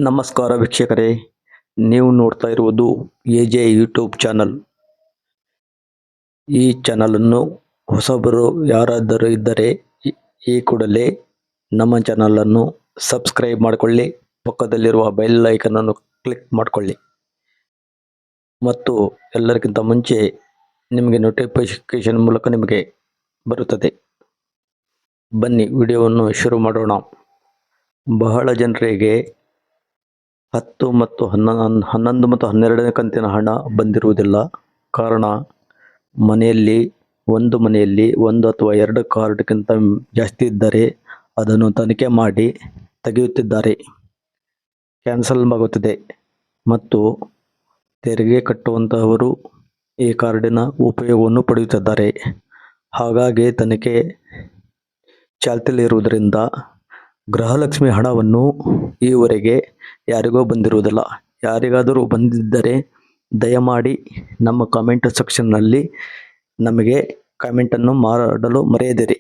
ನಮಸ್ಕಾರ ವೀಕ್ಷಕರೇ, ನೀವು ನೋಡ್ತಾ ಇರುವುದು ಎಜೆ ಯೂಟ್ಯೂಬ್ ಚಾನಲ್. ಈ ಚಾನಲನ್ನು ಹೊಸಬರು ಯಾರಾದರೂ ಇದ್ದರೆ ಈ ಕೂಡಲೇ ನಮ್ಮ ಚಾನಲನ್ನು ಸಬ್ಸ್ಕ್ರೈಬ್ ಮಾಡಿಕೊಳ್ಳಿ, ಪಕ್ಕದಲ್ಲಿರುವ ಬೆಲ್ ಐಕನನ್ನು ಕ್ಲಿಕ್ ಮಾಡಿಕೊಳ್ಳಿ ಮತ್ತು ಎಲ್ಲರಿಗಿಂತ ಮುಂಚೆ ನಿಮಗೆ ನೋಟಿಫಿಕೇಶನ್ ಮೂಲಕ ನಿಮಗೆ ಬರುತ್ತದೆ. ಬನ್ನಿ ವಿಡಿಯೋವನ್ನು ಶುರು ಮಾಡೋಣ. ಬಹಳ ಜನರಿಗೆ 10 ಮತ್ತು 11 ಮತ್ತು 12ನೇ ಕಂತಿನ ಹಣ ಬಂದಿರುವುದಿಲ್ಲ. ಕಾರಣ ಮನೆಯಲ್ಲಿ ಒಂದು ಅಥವಾ 2 ಕಾರ್ಡ್ಗಿಂತ ಜಾಸ್ತಿ ಇದ್ದರೆ ಅದನ್ನು ತನಿಖೆ ಮಾಡಿ ತೆಗೆಯುತ್ತಿದ್ದಾರೆ, ಕ್ಯಾನ್ಸಲ್ ಆಗುತ್ತದೆ ಮತ್ತು ತೆರಿಗೆ ಕಟ್ಟುವಂತಹವರು ಈ ಕಾರ್ಡಿನ ಉಪಯೋಗವನ್ನು ಪಡೆಯುತ್ತಿದ್ದಾರೆ. ಹಾಗಾಗಿ ತನಿಖೆ ಚಾಲ್ತಿಯಲ್ಲಿರುವುದರಿಂದ ಗೃಹಲಕ್ಷ್ಮಿ ಹಣವನ್ನು ಈವರೆಗೆ ಯಾರಿಗೂ ಬಂದಿರುವುದಿಲ್ಲ. ಯಾರಿಗಾದರೂ ಬಂದಿದ್ದರೆ ದಯಮಾಡಿ ನಮ್ಮ ಕಾಮೆಂಟ್ ಸೆಕ್ಷನ್ನಲ್ಲಿ ನಮಗೆ ಕಾಮೆಂಟನ್ನು ಮಾಡಲು ಮರೆಯದಿರಿ.